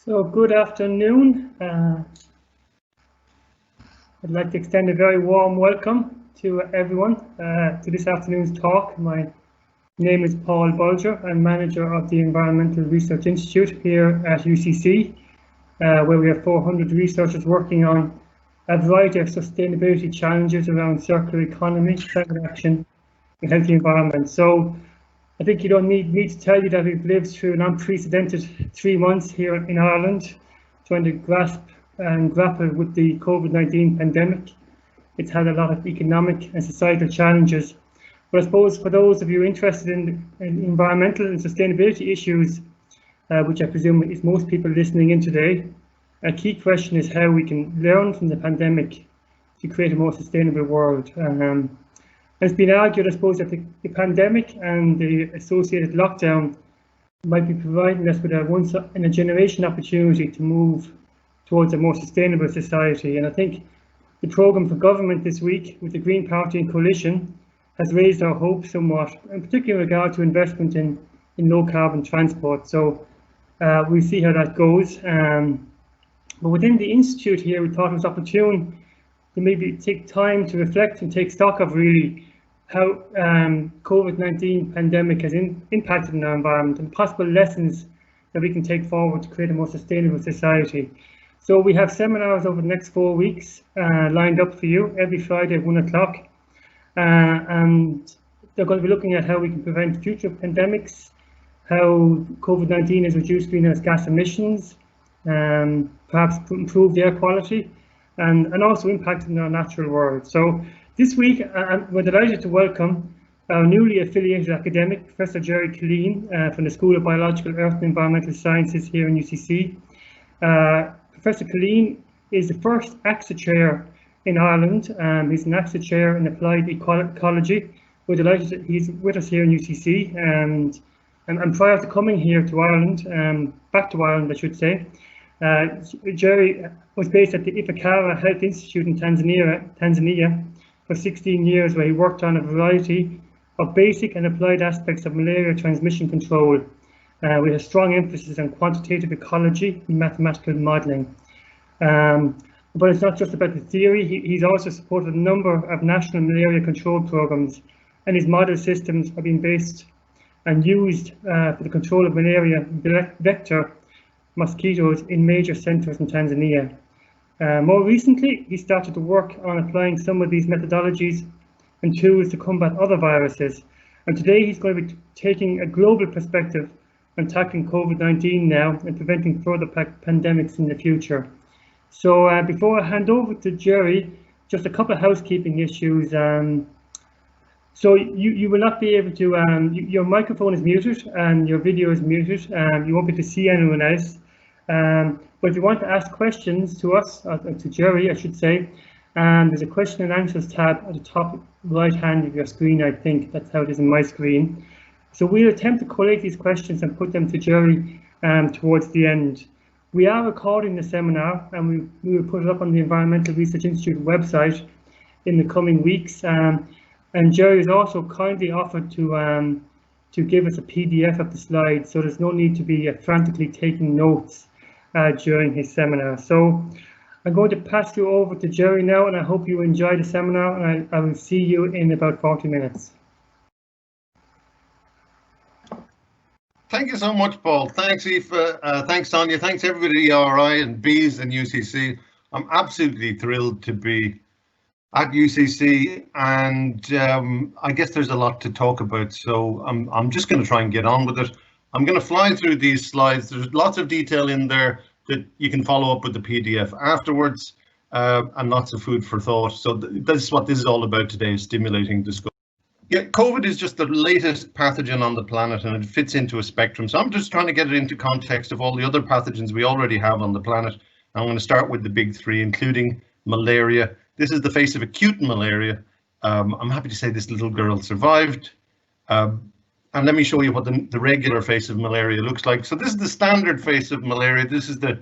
So good afternoon. I'd like to extend a very warm welcome to everyone to this afternoon's talk. My name is Paul Bulger. I'm manager of the Environmental Research Institute here at UCC, where we have 400 researchers working on a variety of sustainability challenges around circular economy, climate action, and healthy environment. So I think you don't need me to tell you that we've lived through an unprecedented 3 months here in Ireland, trying to grasp and grapple with the COVID-19 pandemic. It's had a lot of economic and societal challenges. But I suppose for those of you interested in environmental and sustainability issues, which I presume is most people listening in today, a key question is how we can learn from the pandemic to create a more sustainable world. It's been argued, I suppose, that the pandemic and the associated lockdown might be providing us with a once-in-a-generation opportunity to move towards a more sustainable society. And I think the programme for government this week with the Green Party and Coalition has raised our hopes somewhat, and particularly in regard to investment in low-carbon transport. So we'll see how that goes. But within the Institute here, we thought it was opportune to maybe take time to reflect and take stock of really how COVID-19 pandemic has impacted on our environment and possible lessons that we can take forward to create a more sustainable society. So we have seminars over the next 4 weeks lined up for you every Friday at 1 o'clock. And they're going to be looking at how we can prevent future pandemics, how COVID-19 has reduced greenhouse gas emissions, perhaps improved air quality, and also impacting our natural world. So this week, we're delighted to welcome our newly affiliated academic, Professor Gerry Killeen from the School of Biological, Earth and Environmental Sciences here in UCC. Professor Killeen is the first AXA chair in Ireland. He's an AXA chair in applied ecology. We're delighted that he's with us here in UCC. And prior to coming here to Ireland, back to Ireland, I should say, Gerry was based at the Ifakara Health Institute in Tanzania for 16 years, where he worked on a variety of basic and applied aspects of malaria transmission control, with a strong emphasis on quantitative ecology and mathematical modelling. But it's not just about the theory. He's also supported a number of national malaria control programmes, and his model systems are being based and used for the control of malaria vector mosquitoes in major centres in Tanzania. More recently, he started to work on applying some of these methodologies and tools to combat other viruses. And today he's going to be taking a global perspective on tackling COVID-19 now and preventing further pandemics in the future. So before I hand over to Gerry, just a couple of housekeeping issues. So you will not be able to, your microphone is muted and your video is muted. You won't be able to see anyone else. But if you want to ask questions to us, to Gerry, I should say, there's a question and answers tab at the top right hand of your screen. I think that's how it is in my screen. So we'll attempt to collate these questions and put them to Gerry towards the end. We are recording the seminar, and we will put it up on the Environmental Research Institute website in the coming weeks. And Gerry has also kindly offered to give us a PDF of the slides, so there's no need to be frantically taking notes during his seminar. So I'm going to pass you over to Gerry now, and I hope you enjoy the seminar, and I will see you in about 40 minutes. Thank you so much, Paul. Thanks, Aoife. Thanks, Sonia. Thanks, everybody, ERI and Bees and UCC. I'm absolutely thrilled to be at UCC, and I guess there's a lot to talk about, so I'm just going to try and get on with it. I'm going to fly through these slides. There's lots of detail in there that you can follow up with the PDF afterwards, and lots of food for thought. So that's what this is all about today, is stimulating discussion. Yeah, COVID is just the latest pathogen on the planet, and it fits into a spectrum. So I'm just trying to get it into context of all the other pathogens we already have on the planet. I'm going to start with the big three, including malaria. This is the face of acute malaria. I'm happy to say this little girl survived. And let me show you what the regular face of malaria looks like. So this is the standard face of malaria. This is the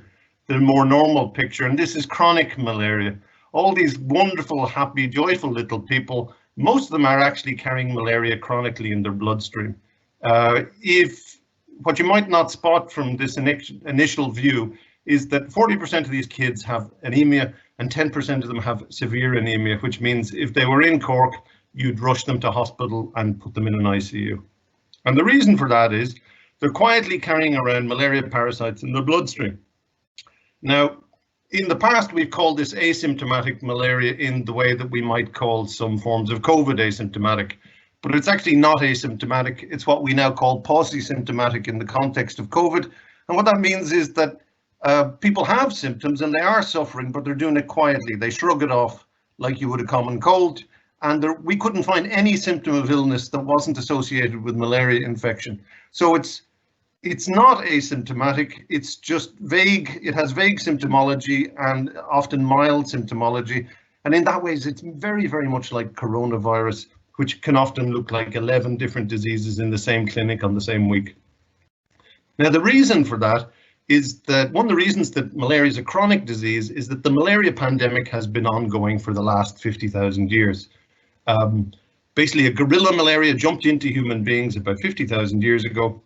more normal picture, and this is chronic malaria. All these wonderful, happy, joyful little people, most of them are actually carrying malaria chronically in their bloodstream. If what you might not spot from this initial view is that 40% of these kids have anemia and 10% of them have severe anemia, which means if they were in Cork, you'd rush them to hospital and put them in an ICU. And the reason for that is they're quietly carrying around malaria parasites in their bloodstream. Now, in the past, we've called this asymptomatic malaria in the way that we might call some forms of COVID asymptomatic, but it's actually not asymptomatic. It's what we now call paucisymptomatic in the context of COVID. And what that means is that people have symptoms and they are suffering, but they're doing it quietly. They shrug it off like you would a common cold. And we couldn't find any symptom of illness that wasn't associated with malaria infection. So it's not asymptomatic, it's just vague. It has vague symptomology and often mild symptomology. And in that way, it's very, very much like coronavirus, which can often look like 11 different diseases in the same clinic on the same week. Now, the reason for that is that one of the reasons that malaria is a chronic disease is that the malaria pandemic has been ongoing for the last 50,000 years. Basically, a gorilla malaria jumped into human beings about 50,000 years ago.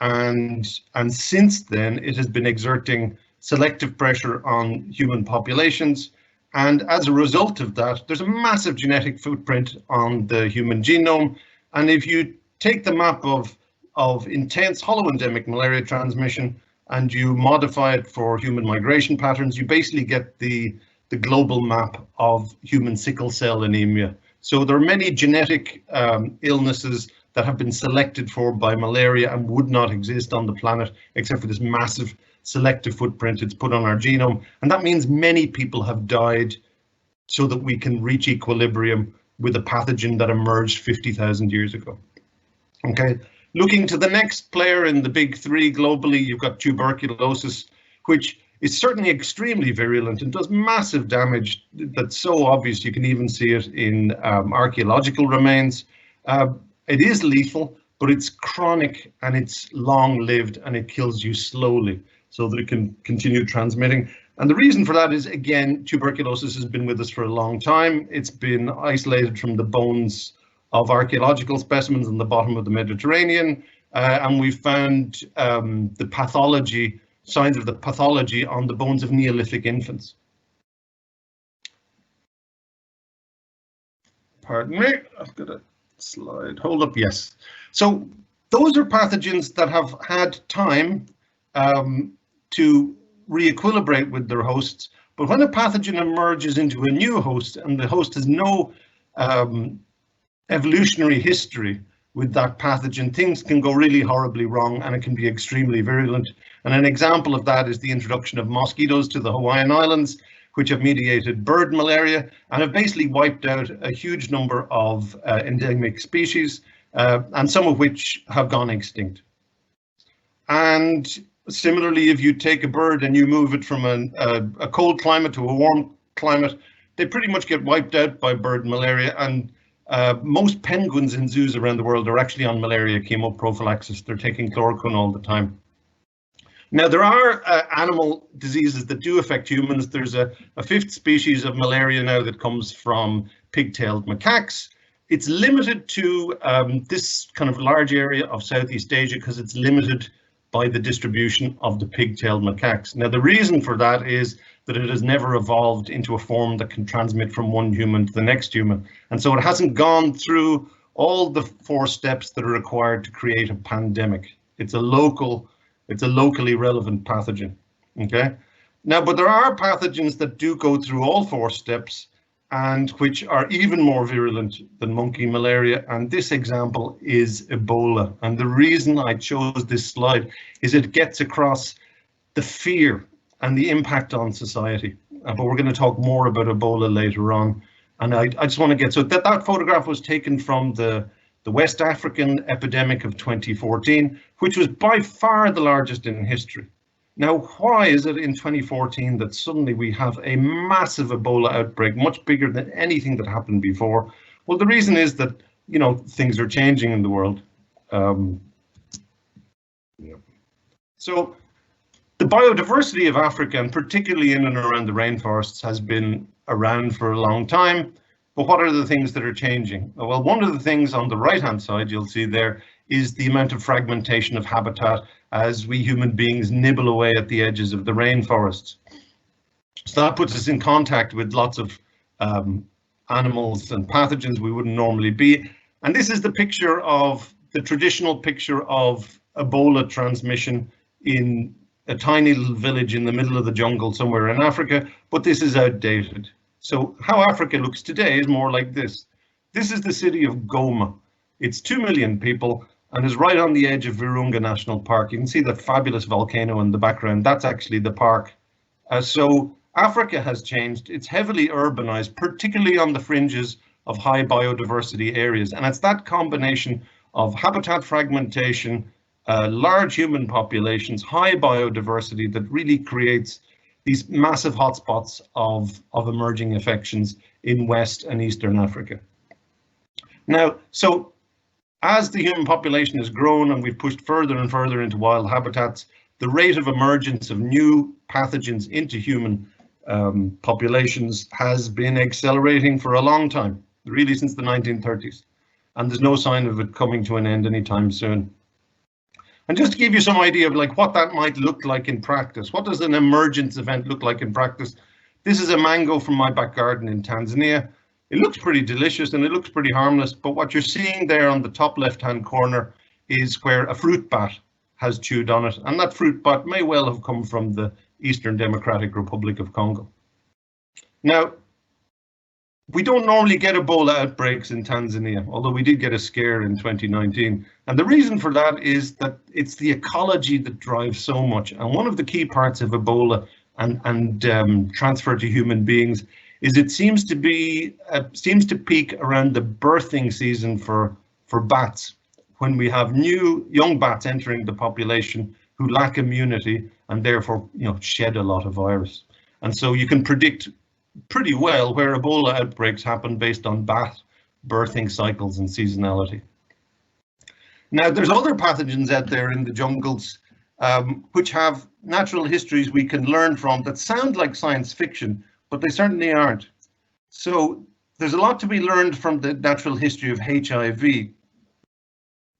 And since then, it has been exerting selective pressure on human populations. And as a result of that, there's a massive genetic footprint on the human genome. And if you take the map of intense holoendemic malaria transmission and you modify it for human migration patterns, you basically get the global map of human sickle cell anemia. So there are many genetic illnesses that have been selected for by malaria and would not exist on the planet except for this massive selective footprint it's put on our genome. And that means many people have died so that we can reach equilibrium with a pathogen that emerged 50,000 years ago. Okay, looking to the next player in the big three globally, you've got tuberculosis, which is certainly extremely virulent and does massive damage that's so obvious you can even see it in archaeological remains. It is lethal, but it's chronic and it's long-lived and it kills you slowly so that it can continue transmitting. And the reason for that is, again, tuberculosis has been with us for a long time. It's been isolated from the bones of archaeological specimens on the bottom of the Mediterranean, and we found the pathology, signs of the pathology on the bones of Neolithic infants. Pardon me, I've got a slide, hold up, yes. So those are pathogens that have had time to re-equilibrate with their hosts, but when a pathogen emerges into a new host and the host has no evolutionary history with that pathogen, things can go really horribly wrong and it can be extremely virulent. And an example of that is the introduction of mosquitoes to the Hawaiian Islands, which have mediated bird malaria and have basically wiped out a huge number of endemic species, and some of which have gone extinct. And similarly, if you take a bird and you move it from a cold climate to a warm climate, they pretty much get wiped out by bird malaria. And most penguins in zoos around the world are actually on malaria chemoprophylaxis. They're taking chloroquine all the time. Now, there are animal diseases that do affect humans. There's a fifth species of malaria now that comes from pig-tailed macaques. It's limited to this kind of large area of Southeast Asia because it's limited by the distribution of the pig-tailed macaques. Now, the reason for that is that it has never evolved into a form that can transmit from one human to the next human. And so it hasn't gone through all the 4 steps that are required to create a pandemic. It's a locally relevant pathogen, okay? Now, but there are pathogens that do go through all 4 steps and which are even more virulent than monkey malaria. And this example is Ebola. And the reason I chose this slide is it gets across the fear and the impact on society. But we're going to talk more about Ebola later on. And I just want to get, so that photograph was taken from the West African epidemic of 2014, which was by far the largest in history. Now, why is it in 2014 that suddenly we have a massive Ebola outbreak, much bigger than anything that happened before? Well, the reason is that, you know, things are changing in the world. So the biodiversity of Africa, and particularly in and around the rainforests, has been around for a long time. But what are the things that are changing? Well, one of the things on the right-hand side you'll see there is the amount of fragmentation of habitat as we human beings nibble away at the edges of the rainforests. So that puts us in contact with lots of animals and pathogens we wouldn't normally be. And this is the picture of the traditional picture of Ebola transmission in a tiny little village in the middle of the jungle somewhere in Africa, but this is outdated. So how Africa looks today is more like this. This is the city of Goma. It's 2 million people and is right on the edge of Virunga National Park. You can see the fabulous volcano in the background. That's actually the park. So Africa has changed. It's heavily urbanized, particularly on the fringes of high biodiversity areas. And it's that combination of habitat fragmentation, large human populations, high biodiversity that really creates these massive hotspots of emerging infections in West and Eastern Africa. Now, so as the human population has grown and we've pushed further and further into wild habitats, the rate of emergence of new pathogens into human populations has been accelerating for a long time, really since the 1930s. And there's no sign of it coming to an end anytime soon. And just to give you some idea of like what that might look like in practice, what does an emergence event look like in practice? This is a mango from my back garden in Tanzania. It looks pretty delicious and it looks pretty harmless, but what you're seeing there on the top left-hand corner is where a fruit bat has chewed on it, and that fruit bat may well have come from the Eastern Democratic Republic of Congo. Now, we don't normally get Ebola outbreaks in Tanzania, although we did get a scare in 2019. And the reason for that is that it's the ecology that drives so much. And one of the key parts of Ebola and transfer to human beings is it seems to peak around the birthing season for bats, when we have new young bats entering the population who lack immunity and therefore, shed a lot of virus. And so you can predict pretty well where Ebola outbreaks happen based on bat birthing cycles and seasonality. Now, there's other pathogens out there in the jungles which have natural histories we can learn from that sound like science fiction, but they certainly aren't. So there's a lot to be learned from the natural history of HIV.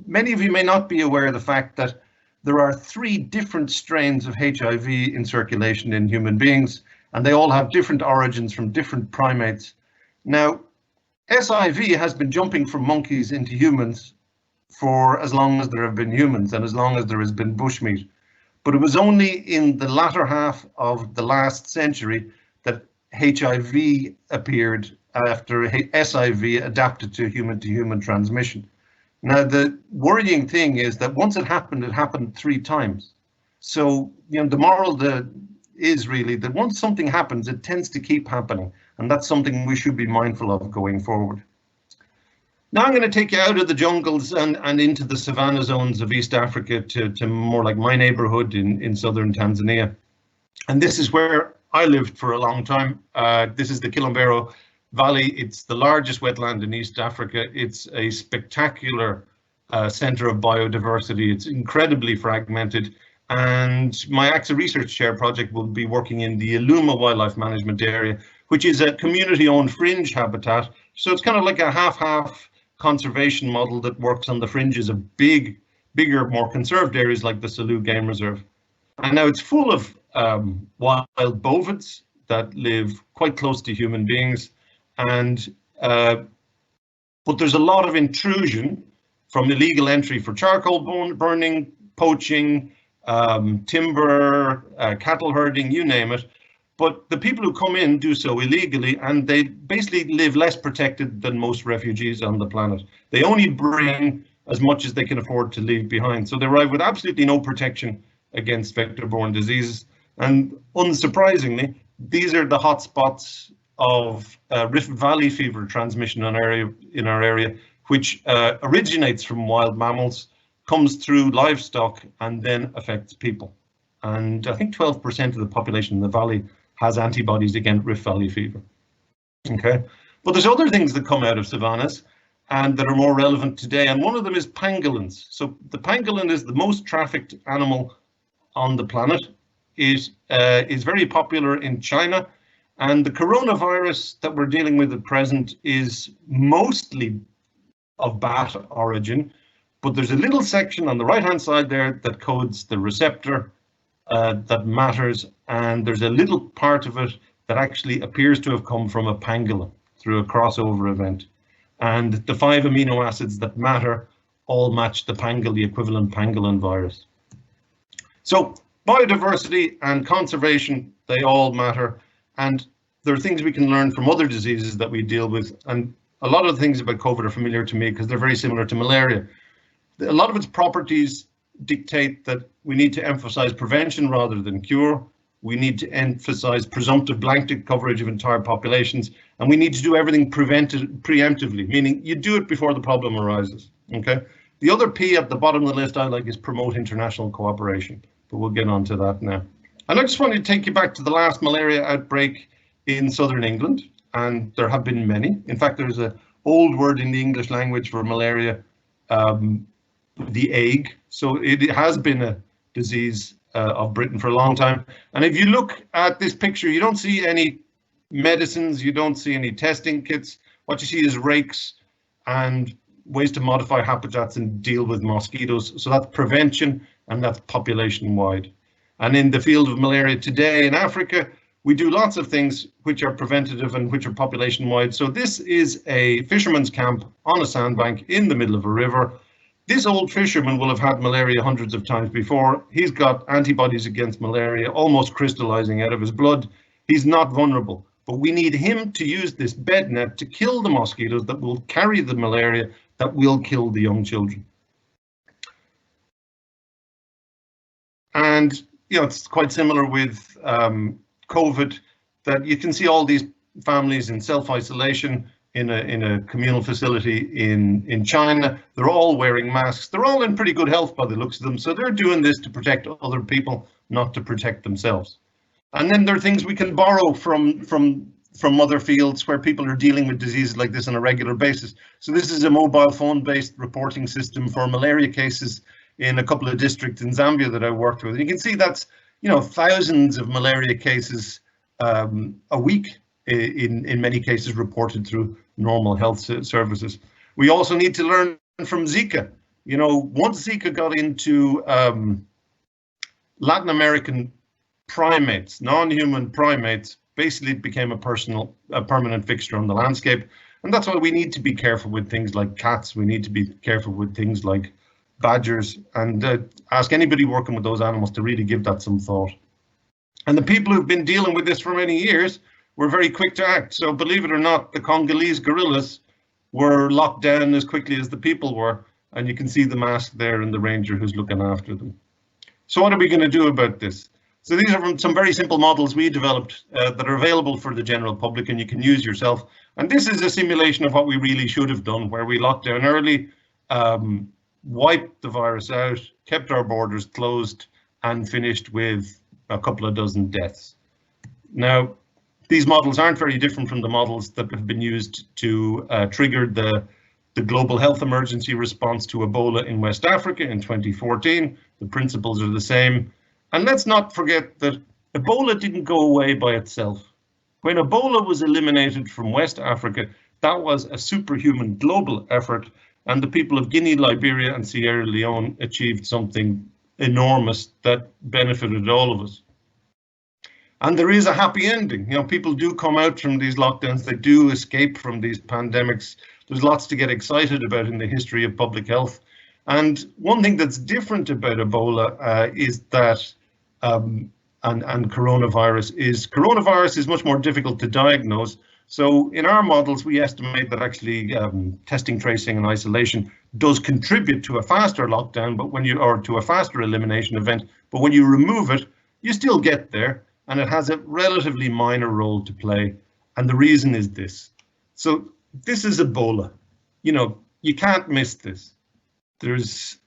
Many of you may not be aware of the fact that there are 3 different strains of HIV in circulation in human beings, and they all have different origins from different primates. Now, SIV has been jumping from monkeys into humans for as long as there have been humans and as long as there has been bushmeat. But it was only in the latter half of the last century that HIV appeared after SIV adapted to human transmission. Now, the worrying thing is that once it happened 3 times. So, the moral is really that once something happens, it tends to keep happening. And that's something we should be mindful of going forward. Now I'm going to take you out of the jungles and into the savanna zones of East Africa to more like my neighborhood in southern Tanzania. And this is where I lived for a long time. This is the Kilombero Valley. It's the largest wetland in East Africa. It's a spectacular center of biodiversity. It's incredibly fragmented. And my AXA Research Chair project will be working in the Iluma Wildlife Management Area, which is a community-owned fringe habitat. So it's kind of like a half-half conservation model that works on the fringes of bigger, more conserved areas like the Selous Game Reserve. And now it's full of wild bovids that live quite close to human beings, and but there's a lot of intrusion from illegal entry for charcoal burning, poaching, timber, cattle herding, you name it. But the people who come in do so illegally, and they basically live less protected than most refugees on the planet. They only bring as much as they can afford to leave behind. So they arrive with absolutely no protection against vector-borne diseases. And unsurprisingly, these are the hotspots of Rift Valley fever transmission in our area, which originates from wild mammals, comes through livestock, and then affects people. And I think 12% of the population in the valley has antibodies against Rift Valley fever. Okay, but there's other things that come out of savannas and that are more relevant today, and one of them is pangolins. So the pangolin is the most trafficked animal on the planet. It is very popular in China, and the coronavirus that we're dealing with at present is mostly of bat origin, but there's a little section on the right hand side there that codes the receptor that matters, and there's a little part of it that actually appears to have come from a pangolin through a crossover event. And the 5 amino acids that matter all match the equivalent pangolin virus. So biodiversity and conservation, they all matter. And there are things we can learn from other diseases that we deal with. And a lot of the things about COVID are familiar to me because they're very similar to malaria. A lot of its properties dictate that we need to emphasize prevention rather than cure. We need to emphasize presumptive blanket coverage of entire populations, and we need to do everything preemptively, meaning you do it before the problem arises. Okay. The other P at the bottom of the list I like is promote international cooperation, but we'll get on to that now. And I just wanted to take you back to the last malaria outbreak in southern England, and there have been many. In fact, there's an old word in the English language for malaria, the ague. So it has been a disease of Britain for a long time. And if you look at this picture, you don't see any medicines, you don't see any testing kits. What you see is rakes and ways to modify habitats and deal with mosquitoes. So that's prevention, and that's population wide. And in the field of malaria today in Africa, we do lots of things which are preventative and which are population wide. So this is a fisherman's camp on a sandbank in the middle of a river. This old fisherman will have had malaria hundreds of times before. He's got antibodies against malaria almost crystallizing out of his blood. He's not vulnerable, but we need him to use this bed net to kill the mosquitoes that will carry the malaria that will kill the young children. And you know, it's quite similar with COVID, that you can see all these families in self-isolation in a communal facility in China. They're all wearing masks. They're all in pretty good health by the looks of them. So they're doing this to protect other people, not to protect themselves. And then there are things we can borrow from other fields where people are dealing with diseases like this on a regular basis. So this is a mobile phone-based reporting system for malaria cases in a couple of districts in Zambia that I worked with. And you can see that's, you know, thousands of malaria cases a week, in many cases reported through normal health services. We also need to learn from Zika. You know, once Zika got into Latin American primates, non-human primates, basically it became a permanent fixture on the landscape. And that's why we need to be careful with things like cats. We need to be careful with things like badgers, and ask anybody working with those animals to really give that some thought. And the people who've been dealing with this for many years were very quick to act. So believe it or not, the Congolese gorillas were locked down as quickly as the people were. And you can see the mask there and the ranger who's looking after them. So what are we going to do about this? So these are from some very simple models we developed that are available for the general public and you can use yourself. And this is a simulation of what we really should have done, where we locked down early, wiped the virus out, kept our borders closed, and finished with a couple of dozen deaths. Now, these models aren't very different from the models that have been used to trigger the global health emergency response to Ebola in West Africa in 2014. The principles are the same. And let's not forget that Ebola didn't go away by itself. When Ebola was eliminated from West Africa, that was a superhuman global effort, and the people of Guinea, Liberia, and Sierra Leone achieved something enormous that benefited all of us. And there is a happy ending. You know, people do come out from these lockdowns, they do escape from these pandemics. There's lots to get excited about in the history of public health. And one thing that's different about Ebola is that, and coronavirus is much more difficult to diagnose. So in our models, we estimate that actually testing, tracing, and isolation does contribute to a faster lockdown, but or to a faster elimination event. But when you remove it, you still get there, and it has a relatively minor role to play. And the reason is this. So this is Ebola. You know, you can't miss this. There's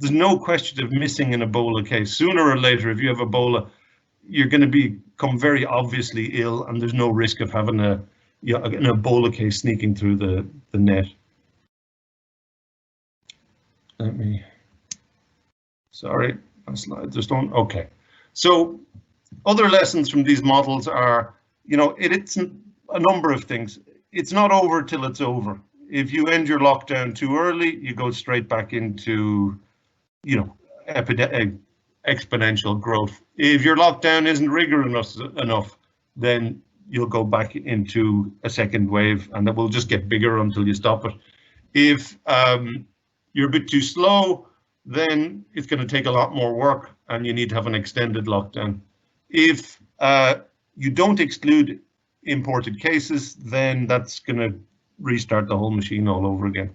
no question of missing an Ebola case. Sooner or later, if you have Ebola, you're going to become very obviously ill, and there's no risk of having an Ebola case sneaking through the net. Sorry, my slides just don't. Okay. So other lessons from these models are, you know, it's a number of things. It's not over till it's over. If you end your lockdown too early, you go straight back into, exponential growth. If your lockdown isn't rigorous enough, then you'll go back into a second wave, and it will just get bigger until you stop it. If you're a bit too slow, then it's going to take a lot more work, and you need to have an extended lockdown. If you don't exclude imported cases, then that's going to restart the whole machine all over again.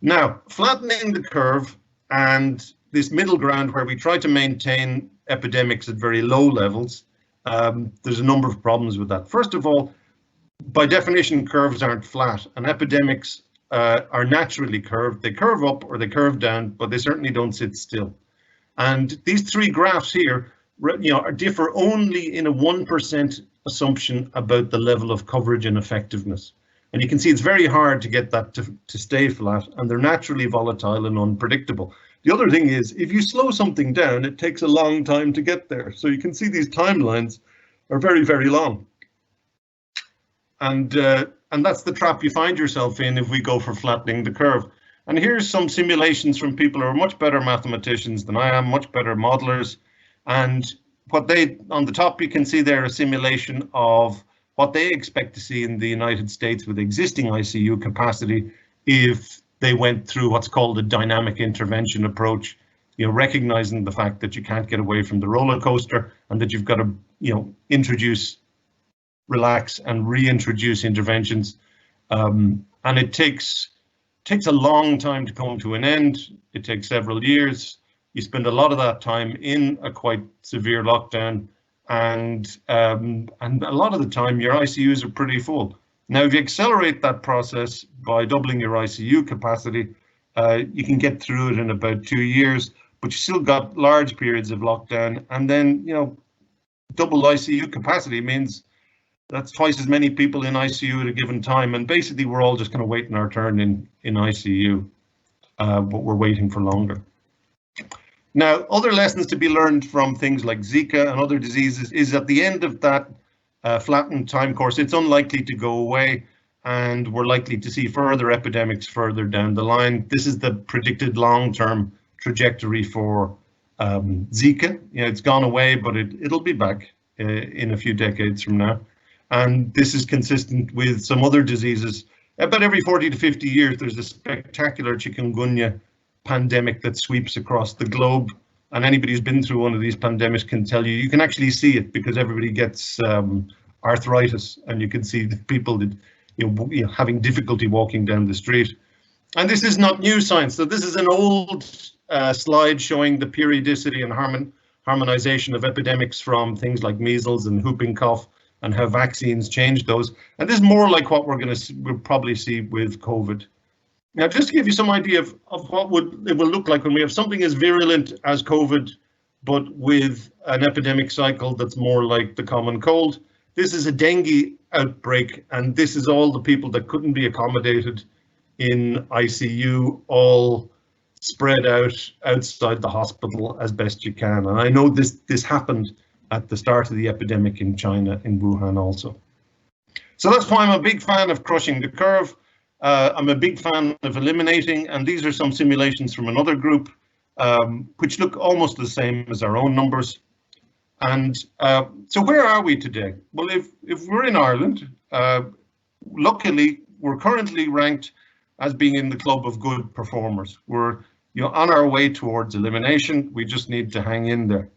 Now, flattening the curve and this middle ground where we try to maintain epidemics at very low levels, there's a number of problems with that. First of all, by definition, curves aren't flat, and epidemics are naturally curved. They curve up or they curve down, but they certainly don't sit still. And these three graphs here, differ only in a 1% assumption about the level of coverage and effectiveness. And you can see it's very hard to get that to stay flat, and they're naturally volatile and unpredictable. The other thing is, if you slow something down, it takes a long time to get there. So you can see these timelines are very, very long. And that's the trap you find yourself in if we go for flattening the curve. And here's some simulations from people who are much better mathematicians than I am, much better modelers. And what on the top, you can see there a simulation of what they expect to see in the United States with existing ICU capacity if they went through what's called a dynamic intervention approach, recognizing the fact that you can't get away from the roller coaster and that you've got to, introduce, relax and reintroduce interventions. And it takes a long time to come to an end. It takes several years. You spend a lot of that time in a quite severe lockdown, and a lot of the time your ICUs are pretty full. Now, if you accelerate that process by doubling your ICU capacity, you can get through it in about 2 years, but you still got large periods of lockdown, and then double ICU capacity means that's twice as many people in ICU at a given time, and basically we're all just going to wait in our turn in ICU, but we're waiting for longer. Now, other lessons to be learned from things like Zika and other diseases is at the end of that flattened time course, it's unlikely to go away, and we're likely to see further epidemics further down the line. This is the predicted long-term trajectory for Zika. It's gone away, but it'll be back in a few decades from now. And this is consistent with some other diseases. About every 40 to 50 years, there's a spectacular chikungunya pandemic that sweeps across the globe. And anybody who's been through one of these pandemics can tell you can actually see it, because everybody gets arthritis, and you can see the people that having difficulty walking down the street. And this is not new science. So this is an old slide showing the periodicity and harmonization of epidemics from things like measles and whooping cough, and how vaccines change those. And this is more like what we'll probably see with COVID. Now, just to give you some idea of what it will look like when we have something as virulent as COVID, but with an epidemic cycle that's more like the common cold. This is a dengue outbreak, and this is all the people that couldn't be accommodated in ICU, all spread out outside the hospital as best you can. And I know this happened at the start of the epidemic in China, in Wuhan also. So that's why I'm a big fan of crushing the curve. I'm a big fan of eliminating, and these are some simulations from another group, which look almost the same as our own numbers. And so where are we today? Well, if we're in Ireland, luckily, we're currently ranked as being in the club of good performers. We're on our way towards elimination. We just need to hang in there.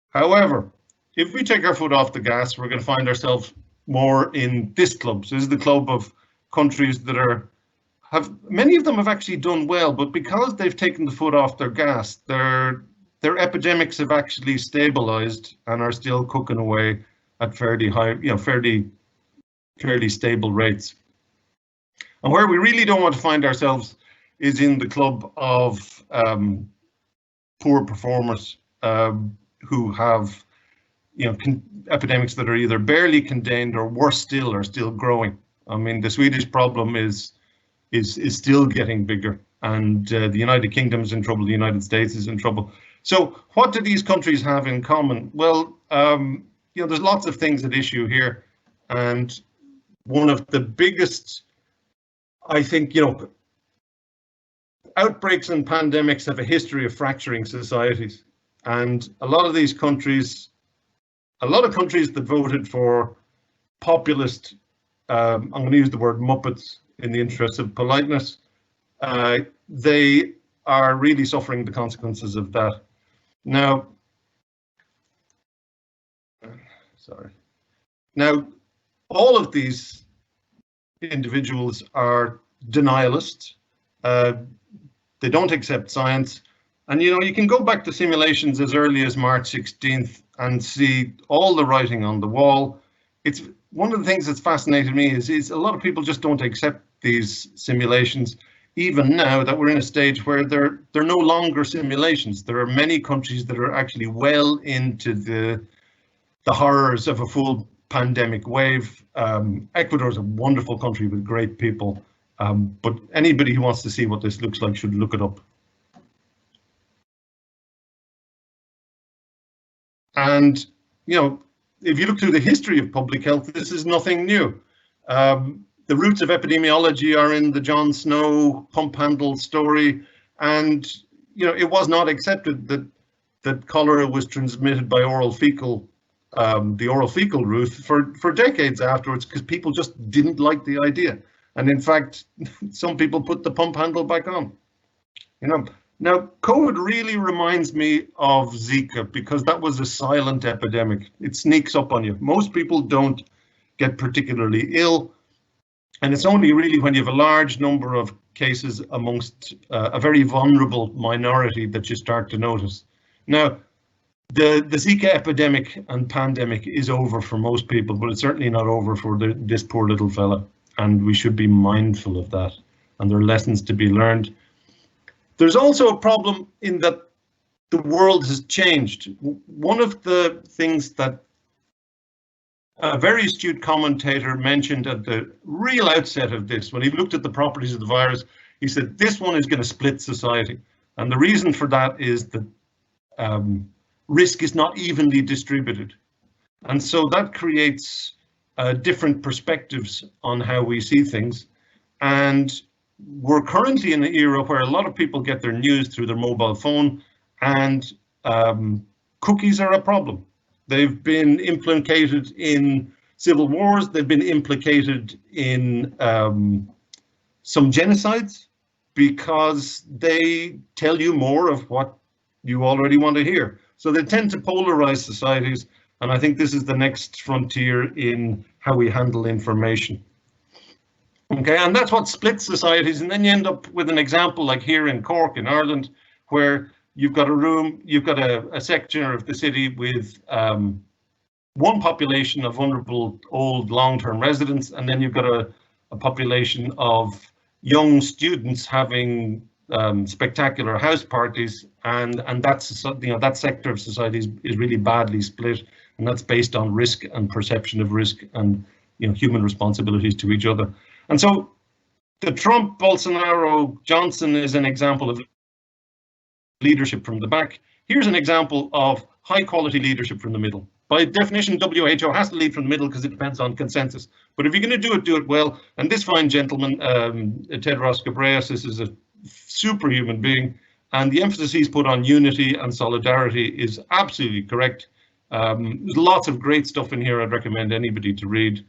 However, if we take our foot off the gas, we're going to find ourselves more in this club. So this is the club of countries that many of them have actually done well, but because they've taken the foot off their gas, their epidemics have actually stabilized and are still cooking away at fairly high, fairly stable rates. And where we really don't want to find ourselves is in the club of poor performers who have, epidemics that are either barely contained or worse still, are still growing. I mean, the Swedish problem is still getting bigger, and the United Kingdom's in trouble, the United States is in trouble. So what do these countries have in common? Well, there's lots of things at issue here, and one of the biggest I think, outbreaks and pandemics have a history of fracturing societies, and a lot of countries that voted for populist, I'm going to use the word muppets in the interest of politeness, they are really suffering the consequences of that. Now, all of these individuals are denialists. They don't accept science. And you can go back to simulations as early as March 16th and see all the writing on the wall. It's one of the things that's fascinated me is a lot of people just don't accept these simulations, even now that we're in a stage where they're no longer simulations. There are many countries that are actually well into the horrors of a full pandemic wave. Ecuador is a wonderful country with great people, but anybody who wants to see what this looks like should look it up. And, if you look through the history of public health, this is nothing new. The roots of epidemiology are in the John Snow pump handle story, and it was not accepted that cholera was transmitted by oral fecal, the oral fecal route for decades afterwards, because people just didn't like the idea. And in fact, some people put the pump handle back on. Now, COVID really reminds me of Zika, because that was a silent epidemic. It sneaks up on you. Most people don't get particularly ill, and it's only really when you have a large number of cases amongst a very vulnerable minority that you start to notice. Now, the Zika epidemic and pandemic is over for most people, but it's certainly not over for this poor little fella, and we should be mindful of that, and there are lessons to be learned. There's also a problem in that the world has changed. One of the things that a very astute commentator mentioned at the real outset of this, when he looked at the properties of the virus, he said, this one is going to split society. And the reason for that is that risk is not evenly distributed. And so that creates different perspectives on how we see things. And we're currently in an era where a lot of people get their news through their mobile phone, and cookies are a problem. They've been implicated in civil wars. They've been implicated in some genocides, because they tell you more of what you already want to hear. So they tend to polarize societies, and I think this is the next frontier in how we handle information. Okay, and that's what splits societies, and then you end up with an example like here in Cork in Ireland, where you've got a section of the city with one population of vulnerable old long-term residents, and then you've got a population of young students having spectacular house parties, and that's that sector of society is really badly split, and that's based on risk and perception of risk and human responsibilities to each other. And so the Trump, Bolsonaro, Johnson is an example of leadership from the back. Here's an example of high quality leadership from the middle. By definition, WHO has to lead from the middle because it depends on consensus. But if you're going to do it well. And this fine gentleman, Tedros Ghebreyesus, is a superhuman being, and the emphasis he's put on unity and solidarity is absolutely correct. There's lots of great stuff in here I'd recommend anybody to read.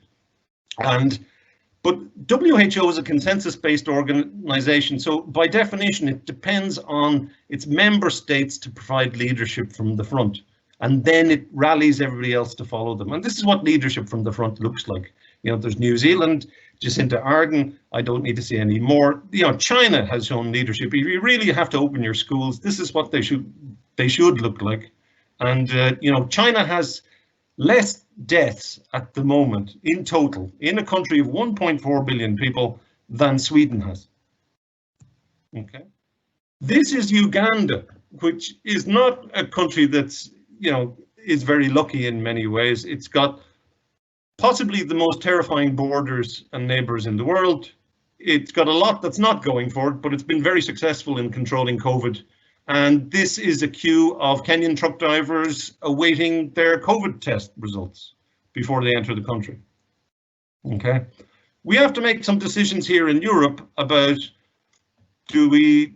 But WHO is a consensus-based organization, so by definition it depends on its member states to provide leadership from the front, and then it rallies everybody else to follow them. And this is what leadership from the front looks like. There's New Zealand, Jacinda Ardern, I don't need to say any more. China has shown leadership. If you really have to open your schools, this is what they should look like. And China has less deaths at the moment in total in a country of 1.4 billion people than Sweden has. Okay, this is Uganda, which is not a country that's is very lucky in many ways. It's got possibly the most terrifying borders and neighbors in the world. It's got a lot that's not going for it, but it's been very successful in controlling COVID. And this is a queue of Kenyan truck drivers awaiting their COVID test results before they enter the country. Okay, we have to make some decisions here in Europe about, do we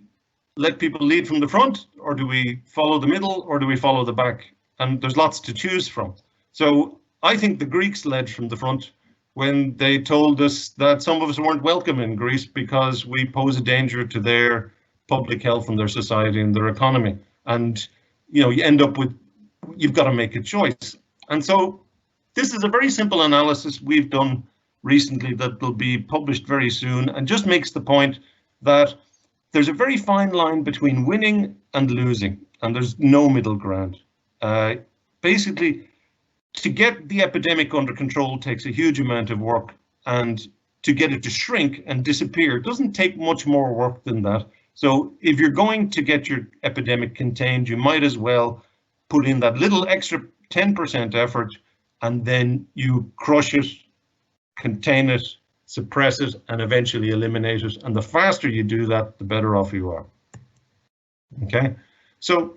let people lead from the front, or do we follow the middle, or do we follow the back? And there's lots to choose from. So I think the Greeks led from the front when they told us that some of us weren't welcome in Greece because we pose a danger to their public health and their society and their economy. And you end up with, you've got to make a choice. And so this is a very simple analysis we've done recently that will be published very soon, and just makes the point that there's a very fine line between winning and losing, and there's no middle ground. Basically, to get the epidemic under control takes a huge amount of work, and to get it to shrink and disappear doesn't take much more work than that. So if you're going to get your epidemic contained, you might as well put in that little extra 10% effort, and then you crush it, contain it, suppress it, and eventually eliminate it. And the faster you do that, the better off you are. Okay, so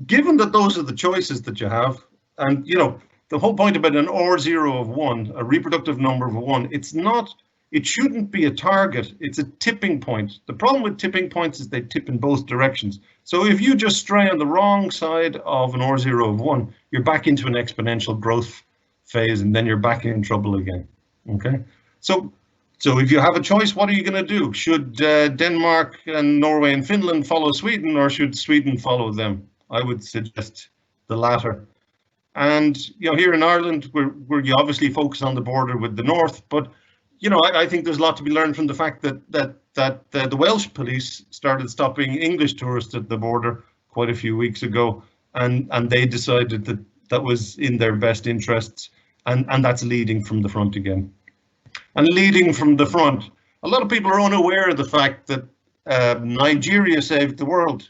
given that those are the choices that you have, and the whole point about an R0 of 1, a reproductive number of 1, it shouldn't be a target, it's a tipping point. The problem with tipping points is they tip in both directions. So if you just stray on the wrong side of an R0 of 1, you're back into an exponential growth phase, and then you're back in trouble again. Okay, so if you have a choice, what are you going to do? Should Denmark and Norway and Finland follow Sweden, or should Sweden follow them? I would suggest the latter. And here in Ireland, we're obviously focused on the border with the north, but I think there's a lot to be learned from the fact that the Welsh police started stopping English tourists at the border quite a few weeks ago, and they decided that that was in their best interests, and that's leading from the front again. And leading from the front, a lot of people are unaware of the fact that Nigeria saved the world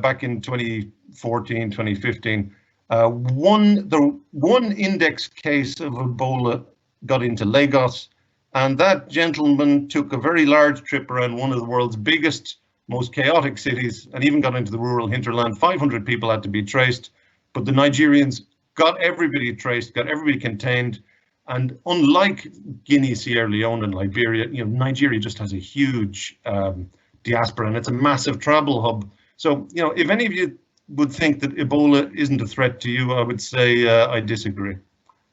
back in 2014, 2015. One index case of Ebola got into Lagos, and that gentleman took a very large trip around one of the world's biggest, most chaotic cities, and even got into the rural hinterland. 500 people had to be traced, but the Nigerians got everybody traced, got everybody contained. And unlike Guinea, Sierra Leone, and Liberia, Nigeria just has a huge diaspora, and it's a massive travel hub. So, if any of you would think that Ebola isn't a threat to you, I would say I disagree.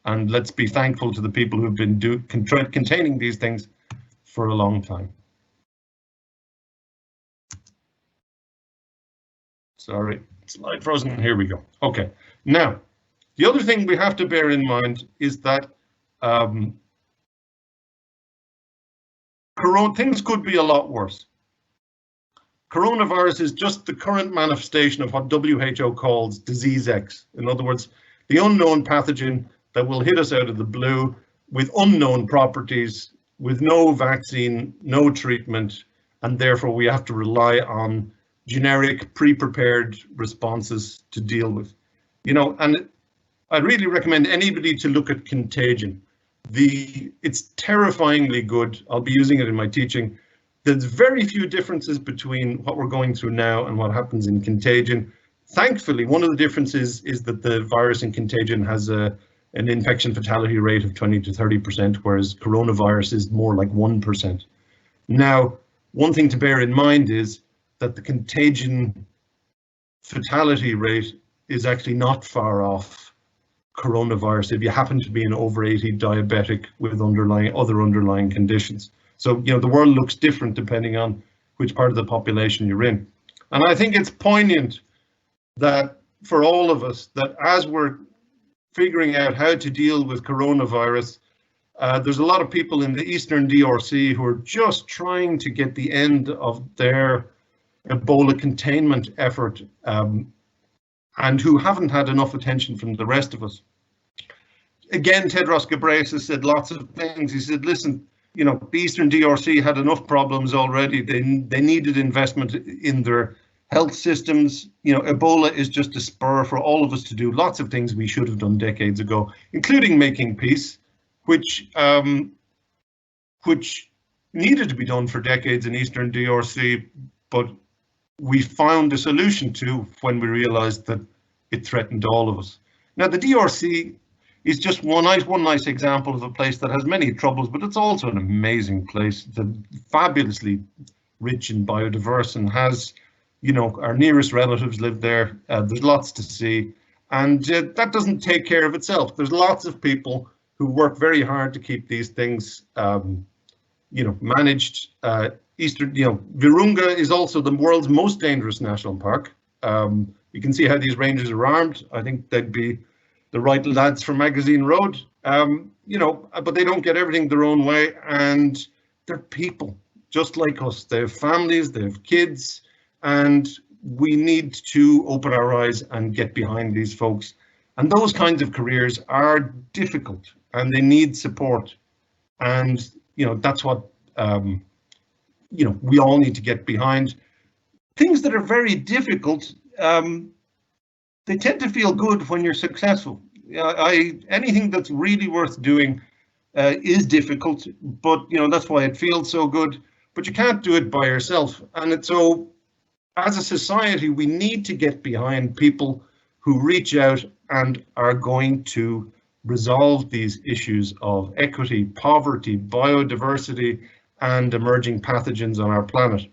And let's be thankful to the people who've been containing these things for a long time. Sorry, slide frozen. Here we go. Okay, now the other thing we have to bear in mind is that things could be a lot worse. Coronavirus is just the current manifestation of what WHO calls disease X. In other words, the unknown pathogen that will hit us out of the blue with unknown properties, with no vaccine, no treatment, and therefore we have to rely on generic pre-prepared responses to deal with. And I really recommend anybody to look at Contagion. It's terrifyingly good. I'll be using it in my teaching. There's very few differences between what we're going through now and what happens in Contagion. Thankfully, one of the differences is that the virus in Contagion has an infection fatality rate of 20 to 30%, whereas coronavirus is more like 1%. Now, one thing to bear in mind is that the Contagion fatality rate is actually not far off coronavirus if you happen to be an over 80 diabetic with other underlying conditions. So, the world looks different depending on which part of the population you're in. And I think it's poignant that for all of us, that as we're figuring out how to deal with coronavirus, there's a lot of people in the Eastern DRC who are just trying to get the end of their Ebola containment effort, and who haven't had enough attention from the rest of us. Again, Tedros Ghebreyesus said lots of things. He said, listen, the Eastern DRC had enough problems already. They needed investment in their health systems. Ebola is just a spur for all of us to do lots of things we should have done decades ago, including making peace, which needed to be done for decades in Eastern DRC, but we found a solution to when we realized that it threatened all of us. Now, the DRC is just one nice example of a place that has many troubles, but it's also an amazing place. It's fabulously rich and biodiverse, and has, you know, our nearest relatives live there. There's lots to see, and that doesn't take care of itself. There's lots of people who work very hard to keep these things, you know, managed. Virunga is also the world's most dangerous national park. You can see how these rangers are armed. I think they'd be the right lads for Magazine Road, you know, but they don't get everything their own way, and they're people just like us. They have families, they have kids, and we need to open our eyes and get behind these folks. And those kinds of careers are difficult, and they need support. And, you know, that's what, you know, we all need to get behind. Things that are very difficult, they tend to feel good when you're successful. Anything that's really worth doing is difficult, but, you know, that's why it feels so good. But you can't do it by yourself. And so, as a society, we need to get behind people who reach out and are going to resolve these issues of equity, poverty, biodiversity, and emerging pathogens on our planet.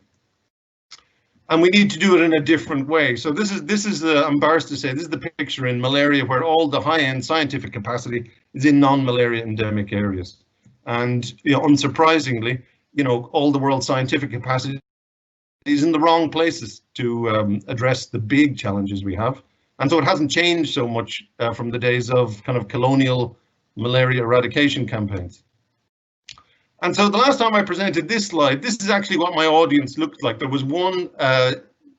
And we need to do it in a different way. So this is I'm embarrassed to say, this is the picture in malaria where all the high-end scientific capacity is in non-malaria endemic areas. And, you know, unsurprisingly, you know, all the world's scientific capacity is in the wrong places to address the big challenges we have. And so it hasn't changed so much from the days of kind of colonial malaria eradication campaigns. And so the last time I presented this slide, this is actually what my audience looked like. There was one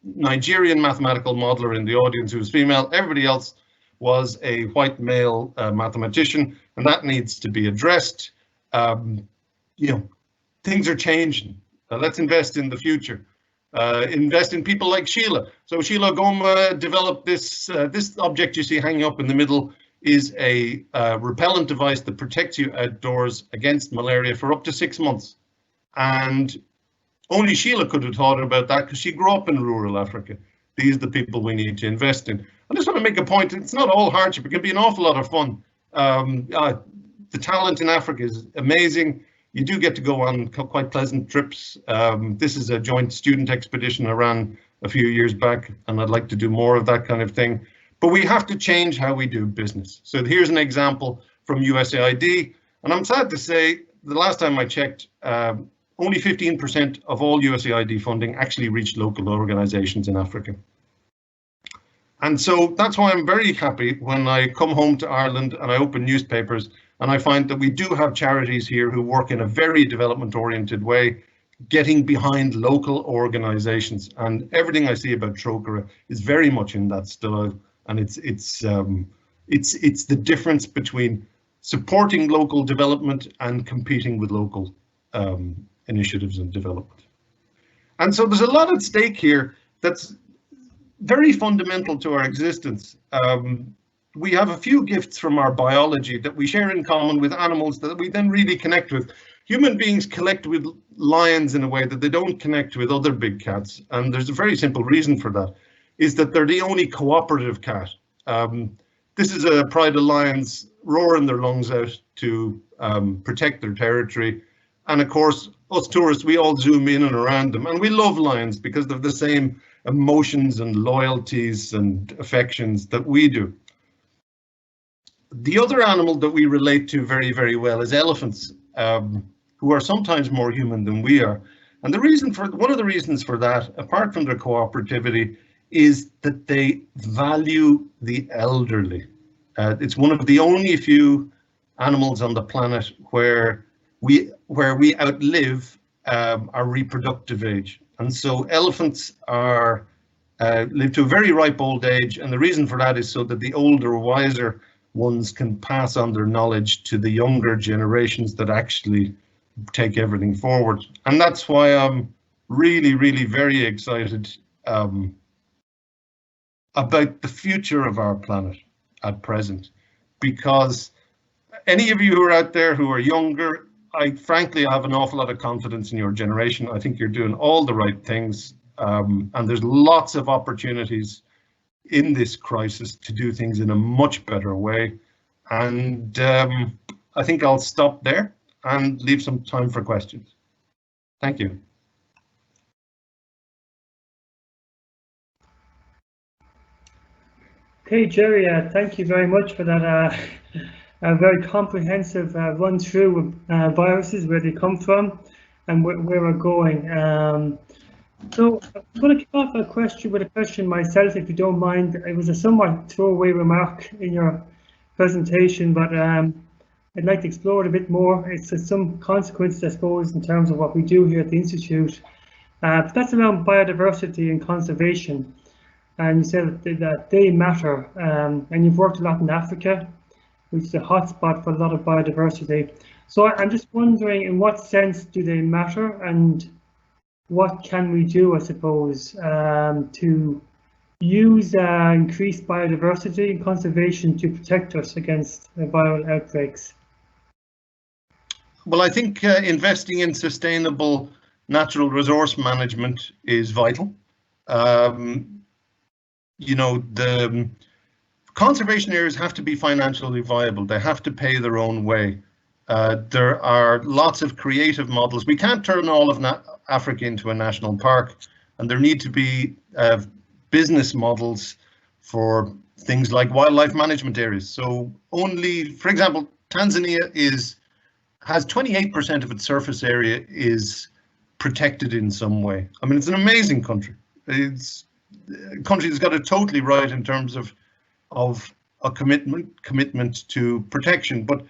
Nigerian mathematical modeler in the audience who was female. Everybody else was a white male mathematician, and that needs to be addressed. You know, things are changing. Let's invest in the future. Invest in people like Sheila. So Sheila Goma developed this object you see hanging up in the middle is a repellent device that protects you outdoors against malaria for up to 6 months. And only Sheila could have thought about that because she grew up in rural Africa. These are the people we need to invest in. I just want to make a point. It's not all hardship. It can be an awful lot of fun. The talent in Africa is amazing. You do get to go on quite pleasant trips. This is a joint student expedition I ran a few years back, and I'd like to do more of that kind of thing. But we have to change how we do business. So here's an example from USAID, and I'm sad to say the last time I checked, only 15% of all USAID funding actually reached local organizations in Africa. And so that's why I'm very happy when I come home to Ireland and I open newspapers and I find that we do have charities here who work in a very development-oriented way, getting behind local organizations. And everything I see about Trócaire is very much in that style. And it's the difference between supporting local development and competing with local initiatives and development. And so there's a lot at stake here that's very fundamental to our existence. We have a few gifts from our biology that we share in common with animals that we then really connect with. Human beings connect with lions in a way that they don't connect with other big cats. And there's a very simple reason for that, is that they're the only cooperative cat. This is a pride of lions roaring their lungs out to protect their territory. And of course, us tourists, we all zoom in and around them. And we love lions because they've the same emotions and loyalties and affections that we do. The other animal that we relate to very, very well is elephants, who are sometimes more human than we are. And one of the reasons for that, apart from their cooperativity, is that they value the elderly. It's one of the only few animals on the planet where we outlive our reproductive age. And so elephants are live to a very ripe old age, and the reason for that is so that the older, wiser ones can pass on their knowledge to the younger generations that actually take everything forward. And that's why I'm really, really very excited about the future of our planet at present, because any of you who are out there who are younger, I frankly have an awful lot of confidence in your generation. I think you're doing all the right things, and there's lots of opportunities in this crisis to do things in a much better way. And I think I'll stop there and leave some time for questions. Thank you. Okay, Gerry, thank you very much for that a very comprehensive run through of viruses, where they come from and where we're going. So I'm going to kick off with a question myself, if you don't mind. It was a somewhat throwaway remark in your presentation, but I'd like to explore it a bit more. It's some consequences, I suppose, in terms of what we do here at the Institute. But that's around biodiversity and conservation. And you said that they matter, and you've worked a lot in Africa, which is a hotspot for a lot of biodiversity. So I'm just wondering, in what sense do they matter, and what can we do, I suppose, to use increased biodiversity and conservation to protect us against viral outbreaks? Well, I think investing in sustainable natural resource management is vital. You know, the conservation areas have to be financially viable. They have to pay their own way. There are lots of creative models. We can't turn all of Africa into a national park, and there need to be business models for things like wildlife management areas. So only, for example, Tanzania has 28% of its surface area is protected in some way. I mean, it's an amazing country. It's a country that's got it totally right in terms of a commitment to protection, but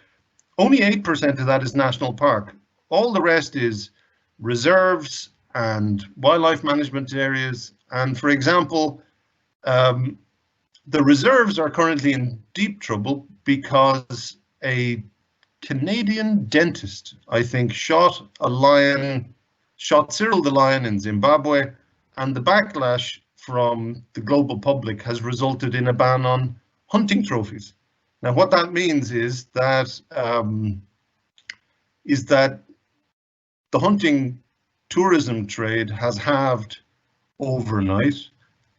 only 8% of that is national park. All the rest is reserves and wildlife management areas. And for example, the reserves are currently in deep trouble because a Canadian dentist, I think, shot Cyril the lion in Zimbabwe, and the backlash from the global public has resulted in a ban on hunting trophies. Now, what that means is that the hunting tourism trade has halved overnight.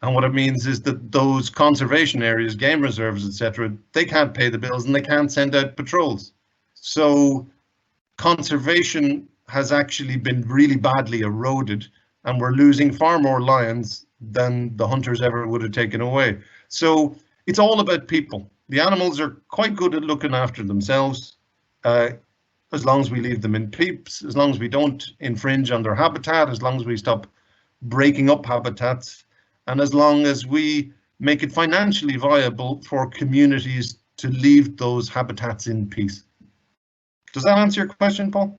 And what it means is that those conservation areas, game reserves, etc., they can't pay the bills and they can't send out patrols. So conservation has actually been really badly eroded, and we're losing far more lions than the hunters ever would have taken away. So it's all about people. The animals are quite good at looking after themselves, as long as we leave them in peace, as long as we don't infringe on their habitat, as long as we stop breaking up habitats, and as long as we make it financially viable for communities to leave those habitats in peace. Does that answer your question, Paul?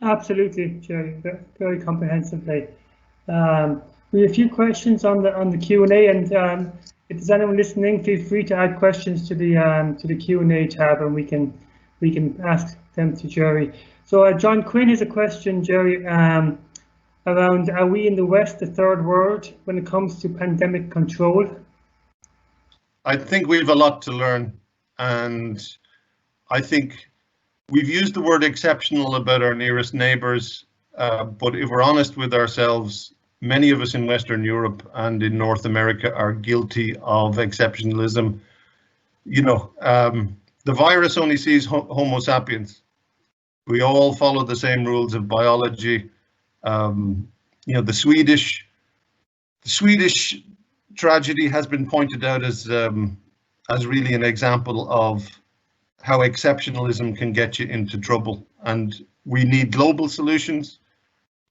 Absolutely, Gerry, very comprehensively. We have a few questions on the Q&A, and if there's anyone listening, feel free to add questions to the Q&A tab, and we can ask them to Gerry. So John Quinn has a question, Gerry, around, are we in the West the third world when it comes to pandemic control? I think we have a lot to learn, and I think we've used the word exceptional about our nearest neighbours, but if we're honest with ourselves, many of us in Western Europe and in North America are guilty of exceptionalism. You know, the virus only sees Homo sapiens. We all follow the same rules of biology. You know, the Swedish tragedy has been pointed out as really an example of how exceptionalism can get you into trouble, and we need global solutions.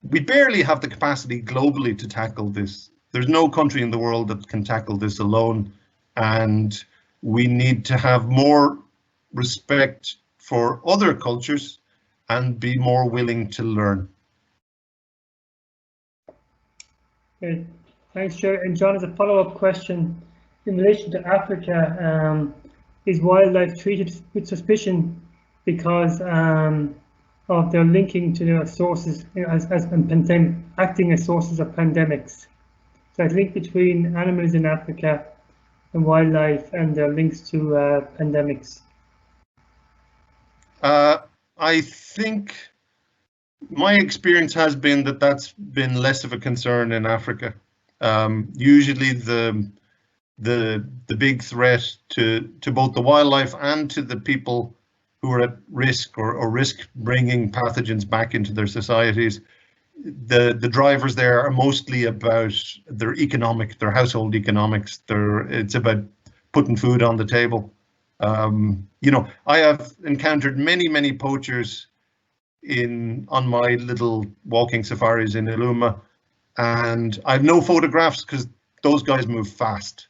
We barely have the capacity globally to tackle this. There's no country in the world that can tackle this alone, and we need to have more respect for other cultures and be more willing to learn. Okay, thanks, Gerry. And John, as a follow-up question, in relation to Africa, is wildlife treated with suspicion because of their linking to their sources acting as sources of pandemics? So a link between animals in Africa and wildlife and their links to pandemics. I think my experience has been that that's been less of a concern in Africa. Usually the the big threat to both the wildlife and to the people who are at risk or risk bringing pathogens back into their societies. The drivers there are mostly about their household economics. It's about putting food on the table. You know, I have encountered many poachers on my little walking safaris in Illuma, and I have no photographs because those guys move fast.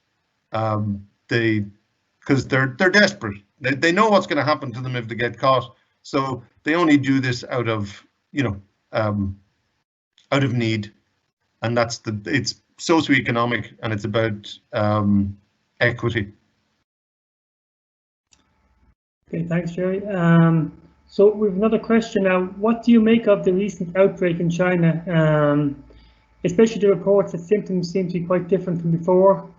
Because they're desperate. They know what's going to happen to them if they get caught. So they only do this out of, you know, out of need, and it's socioeconomic, and it's about equity. Okay, thanks, Gerry. So we have another question now. What do you make of the recent outbreak in China, especially the reports that symptoms seem to be quite different from before?